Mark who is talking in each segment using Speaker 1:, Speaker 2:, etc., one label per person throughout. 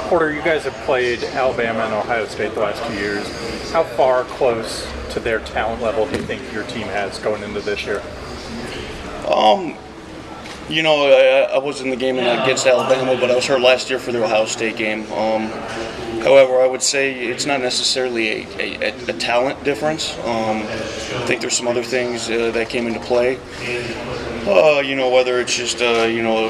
Speaker 1: Porter, you guys have played Alabama and Ohio State the last 2 years. How far close to their talent level do you think your team has going into this year?
Speaker 2: I was in the game against Alabama, but I was hurt last year for the Ohio State game. However, I would say it's not necessarily a talent difference. I think there's some other things that came into play. Whether it's just,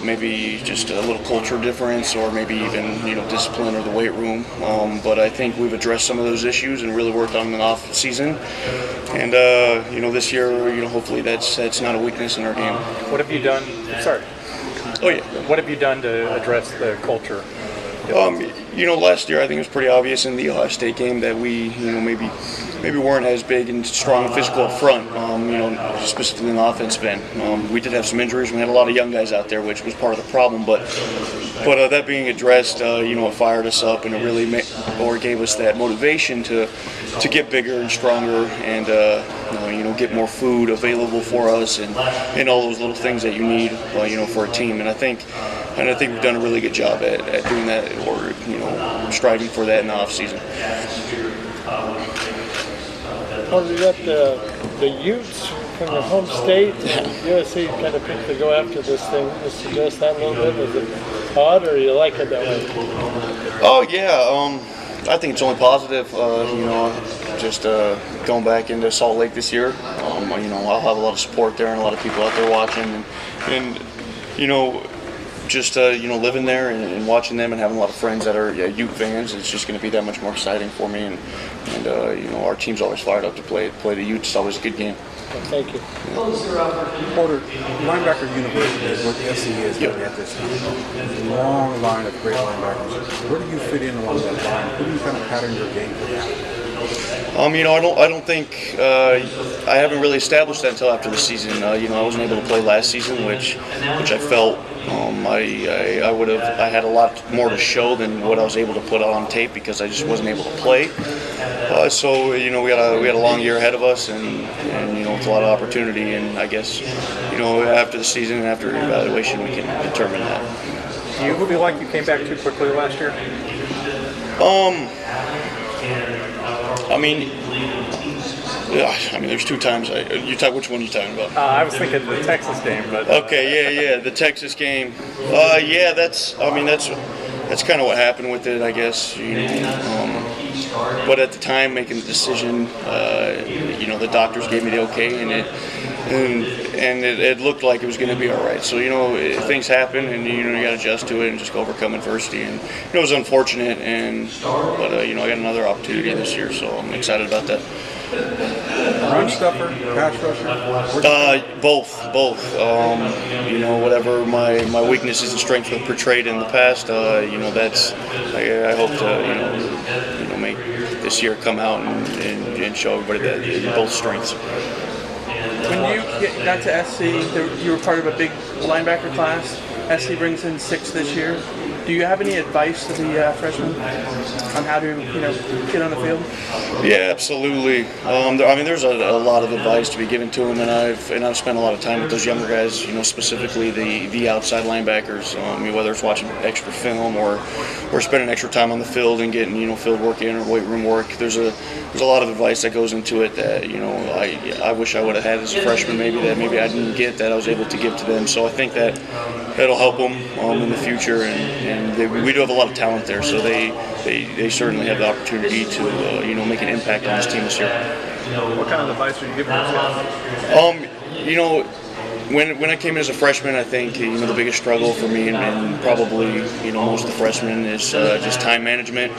Speaker 2: maybe just a little culture difference or maybe even, discipline or the weight room. But I think we've addressed some of those issues and really worked on them in the off season. And, this year, hopefully that's not a weakness in our game.
Speaker 1: What have you done? Sorry.
Speaker 2: Oh, yeah.
Speaker 1: What have you done to address the culture?
Speaker 2: Last year I think it was pretty obvious in the Ohio State game that we, maybe weren't as big and strong and physical up front, specifically in the offensive end. We did have some injuries. We had a lot of young guys out there, which was part of the problem. But that being addressed, it fired us up and it really gave us that motivation to get bigger and stronger and get more food available for us and all those little things that you need, for a team. And I think we've done a really good job at doing that, or striving for that in the off season.
Speaker 3: Well, you got the Utes from the home state. USC kind of picked to go after this thing. Just suggest that a little bit. Is it odd, or you like it that way?
Speaker 2: Oh yeah, I think it's only positive. Just going back into Salt Lake this year. I'll have a lot of support there and a lot of people out there watching, and just living there and watching them and having a lot of friends that are Ute fans, it's just going to be that much more exciting for me. And our team's always fired up to play the Utes. It's always a good game.
Speaker 3: Thank you.
Speaker 4: Porter, linebacker university is what SC is at this time. Long line of great linebackers. Where do you fit in along that line? Who do you kind of pattern your game for that?
Speaker 2: I don't think I haven't really established that until after the season. I wasn't able to play last season, which I felt I had a lot more to show than what I was able to put on tape because I just wasn't able to play. So we had a long year ahead of us, and it's a lot of opportunity. And I guess after the season and after evaluation, we can determine that.
Speaker 1: Do you feel like you came back too quickly last year?
Speaker 2: There's two times. Which one are you talking about?
Speaker 1: I was thinking the Texas game, but
Speaker 2: okay, the Texas game. That's kind of what happened with it, I guess. But at the time, making the decision, the doctors gave me the okay, and it looked like it was going to be all right. So things happen, and you got to adjust to it and just go overcome adversity. And it was unfortunate, but I got another opportunity this year, so I'm excited about that.
Speaker 4: Run stuffer, pass rusher?
Speaker 2: Both. Whatever my weaknesses and strengths were portrayed in the past, that's I hope to make this year come out and show everybody that both strengths.
Speaker 5: When you got to SC, you were part of a big linebacker class. SC brings in 6 this year. Do you have any advice to the freshmen on how to, get on the field? Yeah,
Speaker 2: absolutely. There's a lot of advice to be given to them, and I've spent a lot of time with those younger guys. Specifically the outside linebackers. Whether it's watching extra film or spending extra time on the field and getting field work in or weight room work. There's a lot of advice that goes into it that I wish I would have had as a freshman. Maybe I didn't get that I was able to give to them. So I think that'll help them in the future, and we do have a lot of talent there, so they certainly have the opportunity to make an impact on this team this year.
Speaker 1: What kind of advice are you giving those guys?
Speaker 2: When I came in as a freshman, I think the biggest struggle for me and probably most of the freshmen is just time management.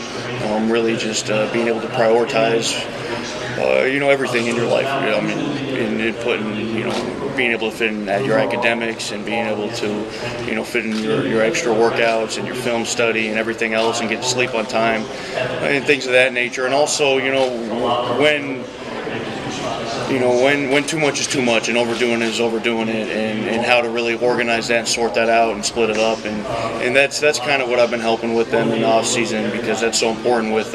Speaker 2: Really just being able to prioritize everything in your life. In putting being able to fit in at your academics and being able to fit in your extra workouts and your film study and everything else and get to sleep on time and things of that nature. And also when too much is too much and overdoing it is overdoing it, and how to really organize that and sort that out and split it up, and that's kind of what I've been helping with them in the off season, because that's so important with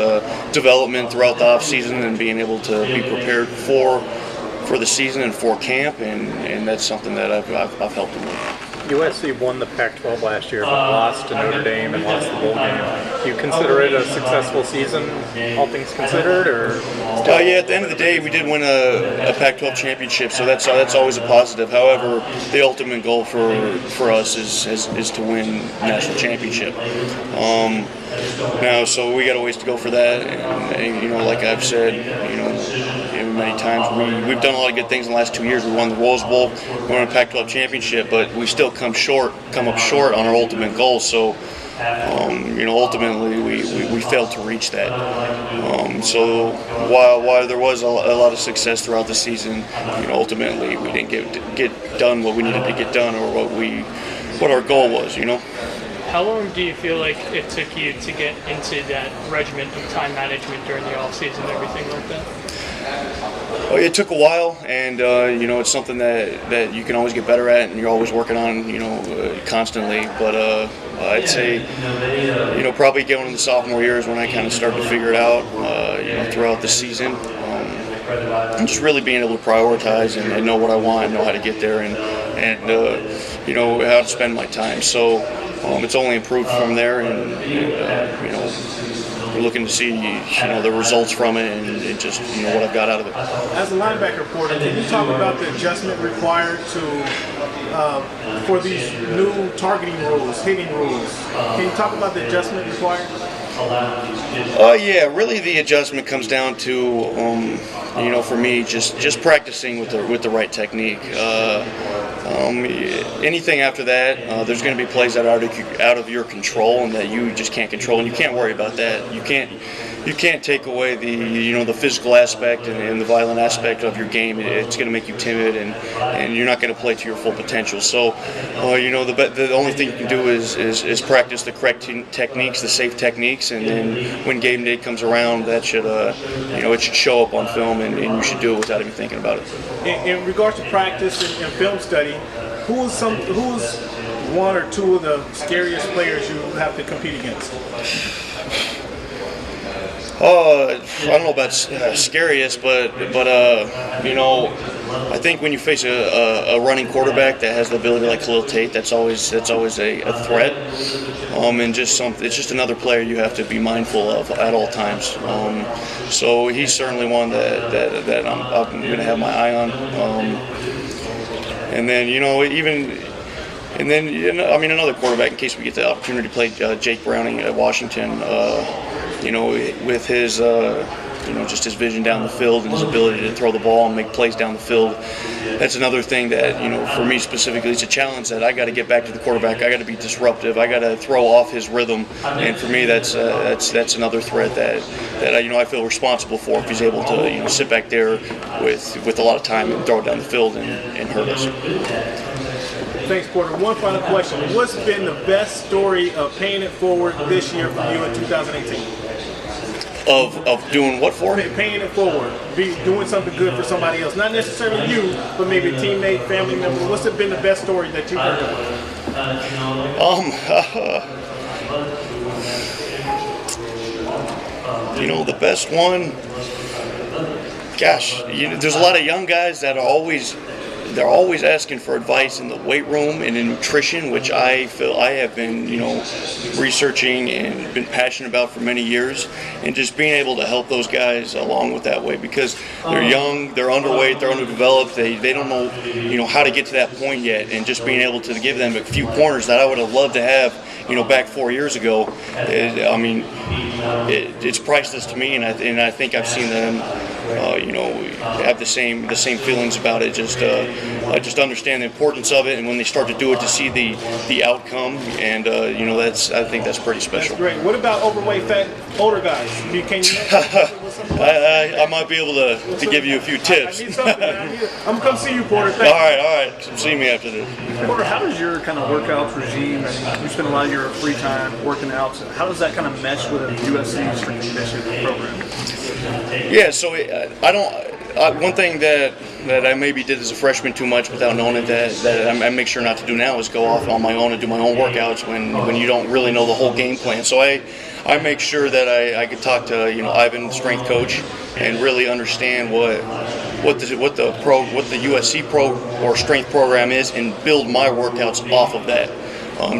Speaker 2: development throughout the off season and being able to be prepared for the season and for camp, and that's something that I've helped them with.
Speaker 1: USC won the Pac-12 last year, but lost to Notre Dame and lost the bowl game. Do you consider it a successful season, all things considered, or?
Speaker 2: Yeah, at the end of the day, we did win a Pac-12 championship, so that's always a positive. However, the ultimate goal for us is to win national championship. Now, so we got a ways to go for that, and you know, like I've said, you know, many times, we've done a lot of good things in the last 2 years. We won the Rose Bowl, we won a Pac-12 championship, but we still come up short on our ultimate goal. So, you know, ultimately we failed to reach that. So while there was a lot of success throughout the season, you know, ultimately we didn't get done what we needed to get done, or what our goal was. You know.
Speaker 6: How long do you feel like it took you to get into that regimen of time management during the off-season and everything like that?
Speaker 2: Oh, it took a while, and you know, it's something that you can always get better at, and you're always working on, you know, constantly. But I'd say, you know, probably going into sophomore year is when I kind of started to figure it out, you know, throughout the season. And just really being able to prioritize and know what I want, know how to get there, and you know, how to spend my time. So it's only improved from there, and you know, we're looking to see, you know, the results from it, and just, you know, what I've got out of it.
Speaker 7: As a linebacker, Porter, can you talk about the adjustment required for these new targeting rules, hitting rules? Can you talk about the adjustment required?
Speaker 2: Yeah, really the adjustment comes down to, you know, for me, just practicing with the right technique. Anything after that, there's going to be plays that are out of your control and that you just can't control, and you can't worry about that. You can't take away the physical aspect and the violent aspect of your game. It's going to make you timid, and you're not going to play to your full potential. So, you know, the only thing you can do is practice the correct techniques, the safe techniques, and then when game day comes around, that should you know, it should show up on film, and you should do it without even thinking about it.
Speaker 7: In regards to practice and film study, who's one or two of the scariest players you have to compete against?
Speaker 2: I don't know about scariest, but you know, I think when you face a running quarterback that has the ability like Tate, that's always a threat. And it's just another player you have to be mindful of at all times. So he's certainly one that I'm going to have my eye on. And then, you know, another quarterback, in case we get the opportunity to play Tate Browning at Washington. You know, with his, you know, just his vision down the field and his ability to throw the ball and make plays down the field. That's another thing that, you know, for me specifically, it's a challenge that I got to get back to the quarterback. I got to be disruptive. I got to throw off his rhythm. And for me, that's another threat that you know, I feel responsible for if he's able to, you know, sit back there with a lot of time and throw it down the field and hurt us.
Speaker 7: Thanks, Porter. One final question. What's been the best story of paying it forward this year for you in 2018?
Speaker 2: Of doing what for?
Speaker 7: Paying it forward, doing something good for somebody else. Not necessarily you, but maybe a teammate, family member. What's been the best story that you've heard of?
Speaker 2: You know, the best one, gosh, you know, there's a lot of young guys that are always asking for advice in the weight room and in nutrition, which I feel I have been, you know, researching and been passionate about for many years, and just being able to help those guys along with that way, because they're young, they're underweight, they're underdeveloped, they don't know, you know, how to get to that point yet, and just being able to give them a few pointers that I would have loved to have, you know, back 4 years ago. I mean, it's priceless to me, and I think I've seen them, you know, have the same feelings about it. Just understand the importance of it, and when they start to do it, to see the outcome, and you know, I think that's pretty special.
Speaker 7: That's great. What about overweight, fat, older guys? Can you?
Speaker 2: I might be able to give you a few tips.
Speaker 7: I need something. I'm gonna come see you, Porter.
Speaker 2: All right. Come see me after this.
Speaker 8: Porter, how does your kind of workouts regime, and you spend a lot of your free time working out, so how does that kind of mesh with a USC strength and conditioning program?
Speaker 2: Yeah, so one thing that I maybe did as a freshman too much without knowing it, that I make sure not to do now, is go off on my own and do my own workouts when you don't really know the whole game plan. So I make sure that I could talk to, you know, Ivan, the strength coach, and really understand what the USC pro or strength program is, and build my workouts off of that.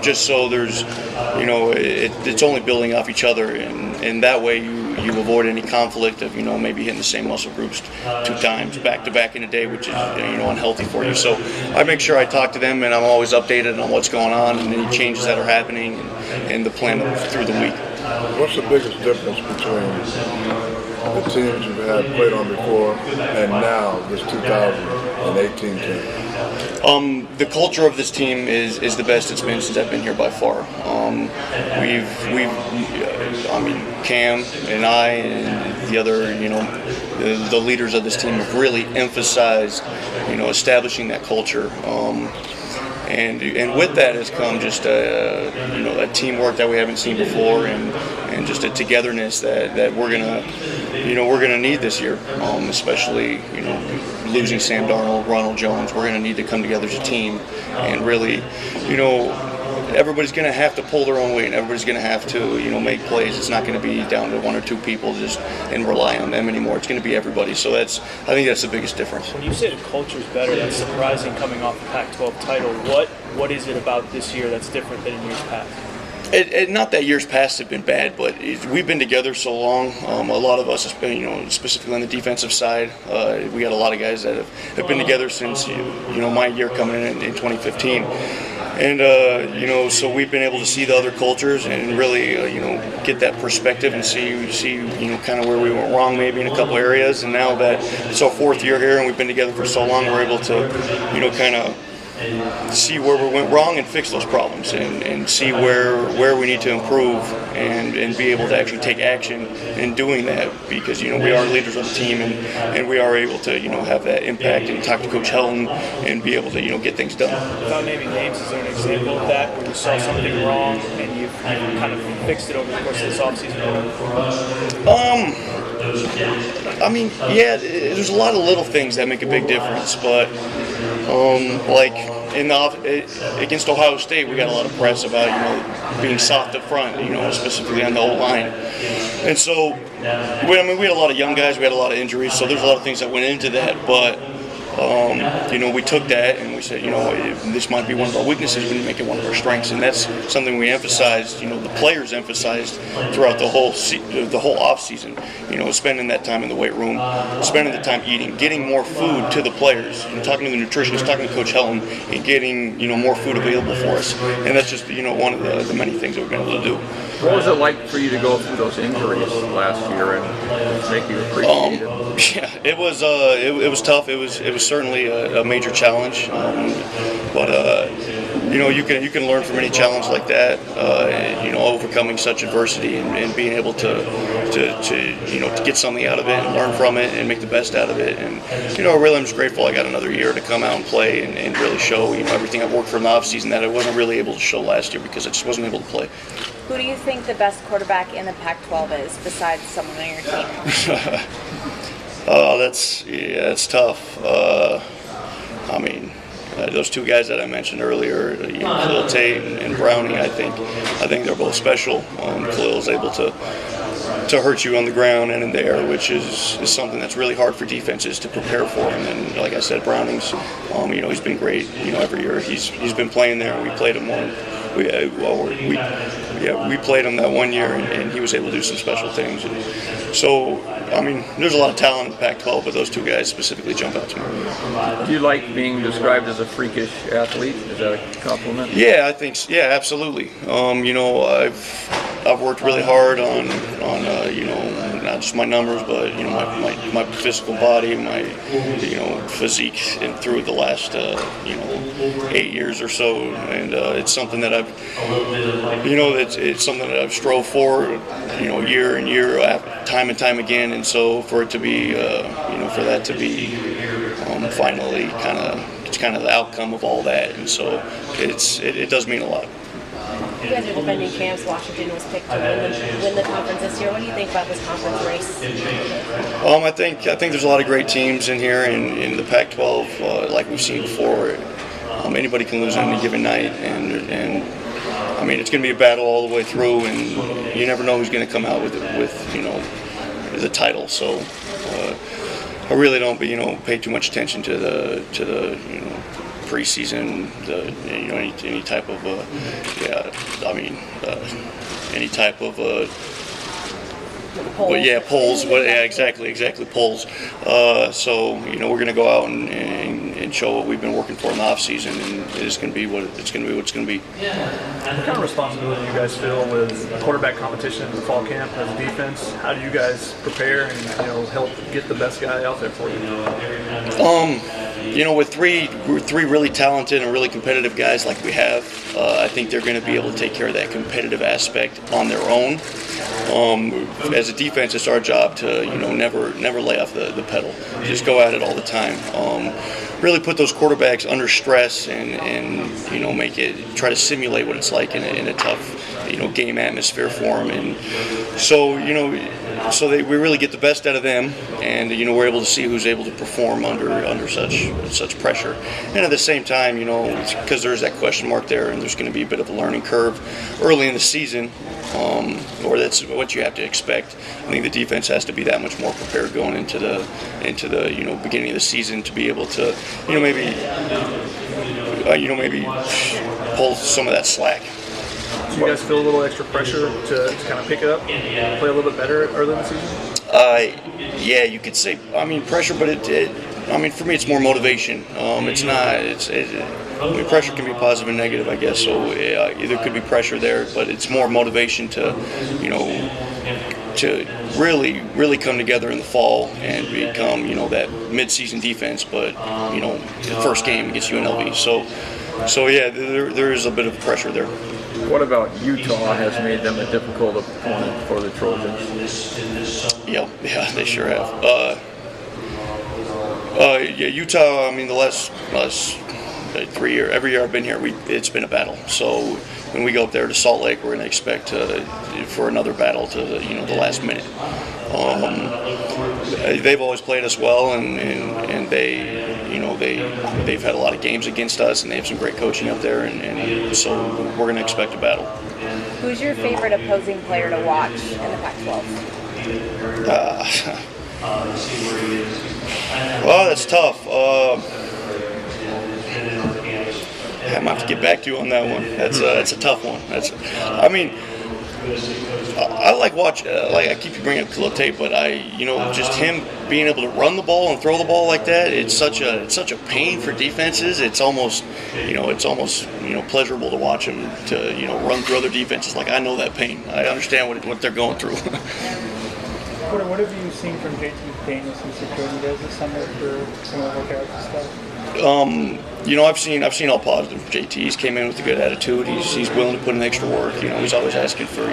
Speaker 2: Just so there's, it's only building off each other, and that way you avoid any conflict of, maybe hitting the same muscle groups 2 times back to back in a day, which is, unhealthy for you. So I make sure I talk to them, and I'm always updated on what's going on and any changes that are happening and the plan through the week.
Speaker 9: What's the biggest difference between the teams you've had played on before and now this 2018 team?
Speaker 2: The culture of this team is the best it's been since I've been here by far. Cam and I and the other, the leaders of this team have really emphasized, establishing that culture. And with that has come just a teamwork that we haven't seen before, and just a togetherness that we're gonna need this year, especially losing Sam Darnold, Ronald Jones. We're gonna need to come together as a team and really, everybody's going to have to pull their own weight, and everybody's going to have to, make plays. It's not going to be down to 1 or 2 people and rely on them anymore. It's going to be everybody. So I think that's the biggest difference.
Speaker 10: When you say the culture's better, that's surprising coming off the Pac-12 title. What is it about this year that's different than in years past?
Speaker 2: Not that years past have been bad, but we've been together so long. A lot of us, specifically on the defensive side, we got a lot of guys that have been together since my year coming in 2015. And so we've been able to see the other cultures and really, get that perspective and see, kind of where we went wrong maybe in a couple areas. And now that it's our 4th year here and we've been together for so long, we're able to, kind of see where we went wrong and fix those problems, and see where we need to improve, and be able to actually take action in doing that, because we are leaders of the team, and we are able to have that impact and talk to Coach Helton and be able to get things done.
Speaker 10: Without naming names, is there an example of that where you saw something wrong and you've kind of fixed it over the course of this offseason?
Speaker 2: There's a lot of little things that make a big difference, but like against Ohio State, we got a lot of press about being soft up front, specifically on the O-line, and so we had a lot of young guys, we had a lot of injuries, so there's a lot of things that went into that, but we took that and we said, this might be one of our weaknesses, we need to make it one of our strengths, and that's something we emphasized, the players emphasized throughout the whole off season, spending that time in the weight room, spending the time eating, getting more food to the players, talking to the nutritionist, talking to Coach Helton, and getting, more food available for us, and that's just, one of the many things that we've been able to do.
Speaker 11: What was it like for you to go through those injuries last year and make you appreciate it?
Speaker 2: Yeah, it was tough. It was certainly a major challenge, but you can learn from any challenge like that. Overcoming such adversity and being able to get something out of it and learn from it and make the best out of it. And really, I'm just grateful I got another year to come out and play and really show everything I've worked for in the off season that I wasn't really able to show last year because I just wasn't able to play.
Speaker 12: Who do you think the best quarterback in the Pac-12 is besides someone on your team?
Speaker 2: That's tough. Those 2 guys that I mentioned earlier, Tate and Browning, I think they're both special. Khalil's able to hurt you on the ground and in the air, which is something that's really hard for defenses to prepare for. And then, like I said, Browning's, he's been great. Every year he's been playing there. We played him we played him that one year, and he was able to do some special things. And so, there's a lot of talent in the Pac-12, but those 2 guys specifically jump out to me.
Speaker 11: Do you like being described as a freakish athlete? Is that a compliment?
Speaker 2: Yeah, I think. Yeah, absolutely. I've worked really hard on not just my numbers, but my physical body, my physique, and through the last 8 years or so, and it's something that I've it's something that I've strove for year and year, time and time again, and so for it to be for that to be finally it's kind of the outcome of all that, and so it does mean a lot.
Speaker 12: You guys are defending champs. Washington was picked to win the conference this year. What do you think about this conference race?
Speaker 2: I think there's a lot of great teams in here in the Pac-12, like we've seen before. Anybody can lose on any given night, and it's going to be a battle all the way through, and you never know who's going to come out with the title. So I really don't, pay too much attention to the preseason, any type of any type of polls. Exactly, polls. So we're going to go out and show what we've been working for in the off season, and it's going to be what it's going to be.
Speaker 8: What kind of responsibility do you guys feel with quarterback competition in the fall camp as a defense? How do you guys prepare and help get the best guy out there for you?
Speaker 2: With three really talented and really competitive guys like we have, I think they're going to be able to take care of that competitive aspect on their own. As a defense, it's our job to never lay off the pedal. Just go at it all the time. Really put those quarterbacks under stress and try to simulate what it's like in a tough game atmosphere for them. And so we really get the best out of them, and we're able to see who's able to perform under such pressure. And at the same time, because there's that question mark there, and there's going to be a bit of a learning curve early in the season, or that's what you have to expect. I think the defense has to be that much more prepared going into the beginning of the season to be able to maybe pull some of that slack.
Speaker 8: Do you guys feel a little extra pressure to kind of pick it up, play a little bit better early in the season?
Speaker 2: Yeah, you could say. Pressure, but for me, it's more motivation. It's not. Pressure can be positive and negative, I guess. So either could be pressure there, but it's more motivation to really come together in the fall and become that mid-season defense. But the first game against UNLV. So yeah, there is a bit of pressure there.
Speaker 11: What about Utah has made them a difficult opponent for the Trojans?
Speaker 2: Yeah, they sure have. Utah, the last 3 years, every year I've been here, it's been a battle. So when we go up there to Salt Lake, we're going to expect for another battle to the last minute. They've always played us well, and they've had a lot of games against us, and they have some great coaching up there, and so we're going to expect a battle.
Speaker 12: Who's your favorite opposing player to watch in the Pac-12?
Speaker 2: Well, that's tough. I might have to get back to you on that one. That's a tough one. I like watch. I keep bringing up Khalil Tate, but just him being able to run the ball and throw the ball like that. It's such a pain for defenses. It's almost pleasurable to watch him to run through other defenses. Like, I know that pain. I understand what they're going through.
Speaker 5: What have you seen from JT Daniels since he joined you guys this summer for some of the workouts and stuff?
Speaker 2: I've seen all positive. JT's came in with a good attitude. He's willing to put in extra work. He's always asking for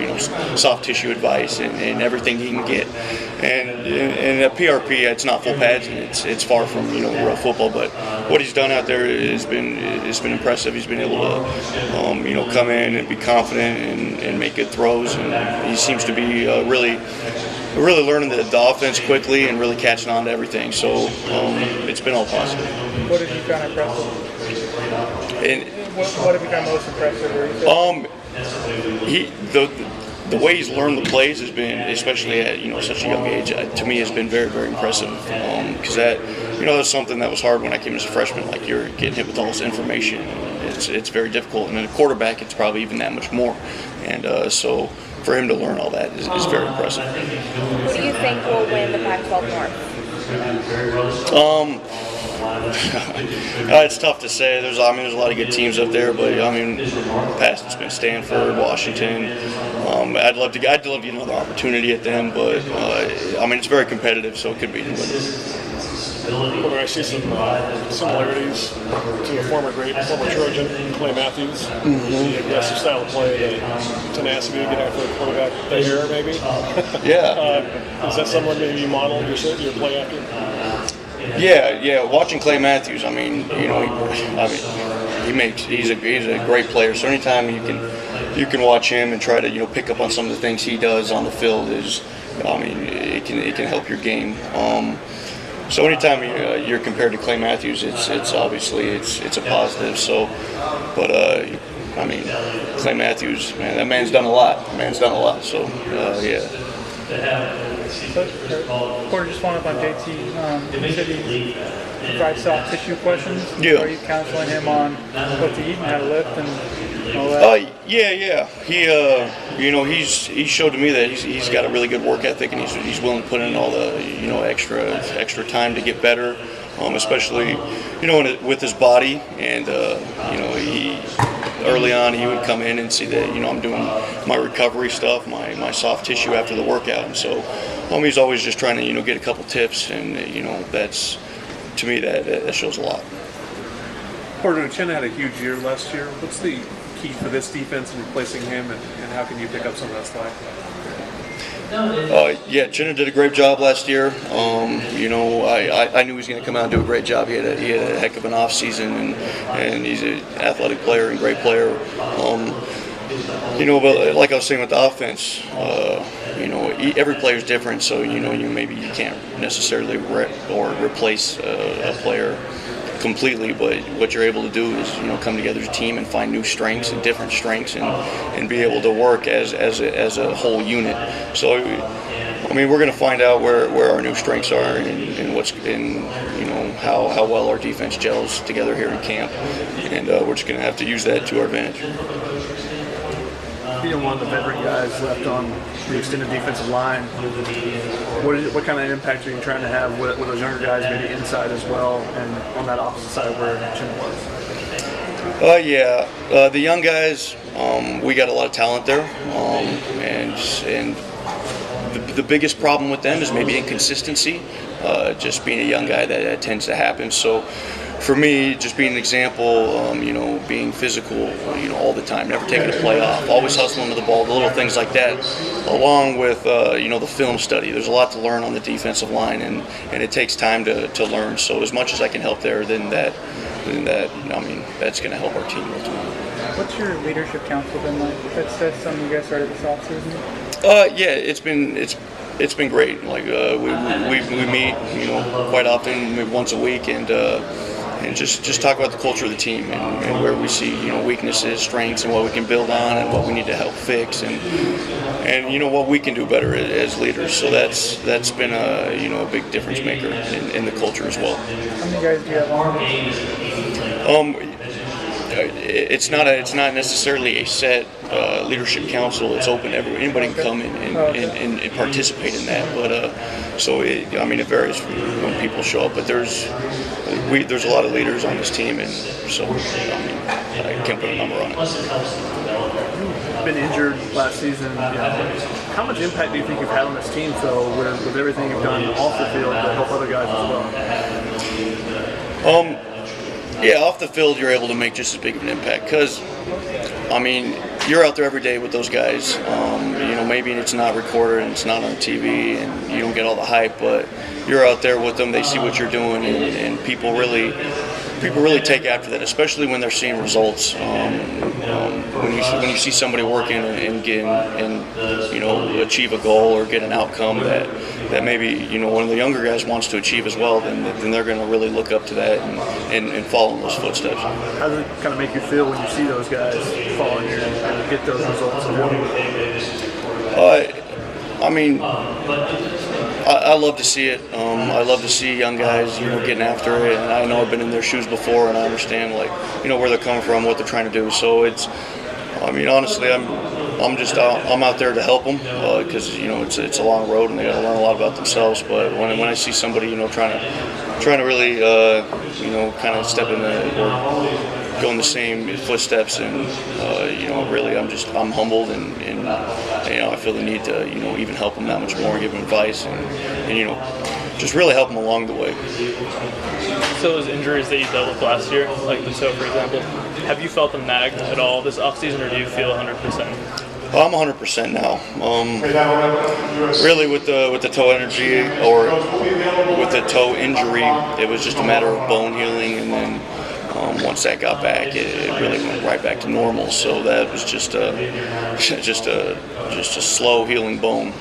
Speaker 2: soft tissue advice and everything he can get. And at PRP, it's not full pads, and it's far from real football. But what he's done out there has been impressive. He's been able to come in and be confident and make good throws. And he seems to be really learning the offense quickly and really catching on to everything. So it's been all positive.
Speaker 5: What have you found impressive? What have you found most impressive?
Speaker 2: The way he's learned the plays has been, especially at such a young age, to me has been very, very impressive. Because that's something that was hard when I came as a freshman. Like, you're getting hit with all this information. It's very difficult, and then a quarterback, it's probably even that much more. And so for him to learn all that is very impressive.
Speaker 12: Who do you think will win the Pac-12 North?
Speaker 2: It's tough to say. There's a lot of good teams up there, but past it's been Stanford, Washington. I'd love to get another opportunity at them, but it's very competitive, so it could be anybody.
Speaker 13: Well, I see some similarities to a former Trojan, Clay Matthews. The aggressive style of play, the tenacity to get after a quarterback there, maybe.
Speaker 2: Yeah.
Speaker 13: Is that someone maybe you modeled your play after?
Speaker 2: Yeah. Watching Clay Matthews, he's a great player. So anytime you can watch him and try to pick up on some of the things he does on the field it can help your game. So anytime you're compared to Clay Matthews, it's obviously it's a positive. So, but Clay Matthews, man, that man's done a lot. So yeah.
Speaker 14: Porter, just following up on JT. You said he provides soft tissue questions.
Speaker 2: Yeah.
Speaker 14: Are you counseling him on what to eat and how to lift and all that?
Speaker 2: Yeah. He showed to me that he's got a really good work ethic, and he's willing to put in all the extra time to get better, especially with his body. And he early on he would come in and see that I'm doing my recovery stuff, my soft tissue after the workout, and so he's always just trying to get a couple tips, and that's, to me, that shows a lot.
Speaker 8: Porter Gustin had a huge year last year. What's the key for this defense in replacing him, and how can you pick up some of that slack?
Speaker 2: Chinna did a great job last year. I knew he was going to come out and do a great job. He had a heck of an off season, and he's an athletic player and great player. But like I was saying with the offense, every player's different, so maybe you can't necessarily replace a player completely, but what you're able to do is come together as a team and find new strengths and different strengths, and be able to work as a whole unit. So we're going to find out where our new strengths are, and what's in how well our defense gels together here in camp, and we're just going to have to use that to our advantage.
Speaker 8: Being one of the veteran guys left on the extended defensive line, what kind of impact are you trying to have with those younger guys, maybe inside as well, and on that opposite side where Chinna was?
Speaker 2: The young guys, we got a lot of talent there, and the biggest problem with them is maybe inconsistency. Just being a young guy, that tends to happen. So for me, just being an example, being physical, all the time, never taking a play off, always hustling to the ball, the little things like that, along with, the film study. There's a lot to learn on the defensive line, and it takes time to learn. So as much as I can help there, then that's going to help our team ultimately.
Speaker 14: What's your leadership council been like? That's something you guys started this offseason?
Speaker 2: It's been great. Like we meet, quite often, maybe once a week, and just talk about the culture of the team, and where we see weaknesses, strengths, and what we can build on, and what we need to help fix, and what we can do better as leaders. So that's been a big difference maker in the culture as well.
Speaker 14: How many guys do you have on?
Speaker 2: It's not necessarily a set leadership council. It's open to everybody. Anybody can come and participate in that. But it varies when people show up. But there's a lot of leaders on this team, and so I can't put a number on it.
Speaker 8: Been injured last season. How much impact do you think you've had on this team, Phil, with everything you've done off the field to help other guys as well?
Speaker 2: Off the field, you're able to make just as big of an impact, because, you're out there every day with those guys. Maybe it's not recorded and it's not on TV, and you don't get all the hype, but you're out there with them. They see what you're doing, and people really take after that, especially when they're seeing results. When you see somebody working and achieve a goal or get an outcome that maybe one of the younger guys wants to achieve as well, then they're going to really look up to that and follow in those footsteps.
Speaker 8: How does it kind of make you feel when you see those guys following you and get those results?
Speaker 2: I love to see it. I love to see young guys, getting after it. And I know I've been in their shoes before, and I understand, where they're coming from, what they're trying to do. So honestly, I'm out there to help them, because it's a long road and they got to learn a lot about themselves. But when I see somebody, trying to really, kind of step in or go in the same footsteps, and really, I'm humbled, and I feel the need to even help them that much more, give them advice, and just really help them along the way.
Speaker 10: So those injuries that you dealt with last year, like the toe, for example, have you felt them nag at all this offseason, or do you feel 100%?
Speaker 2: I'm 100% now. Really, with the toe energy, or with the toe injury, it was just a matter of bone healing, and then once that got back, it really went right back to normal. So that was just a slow healing bone.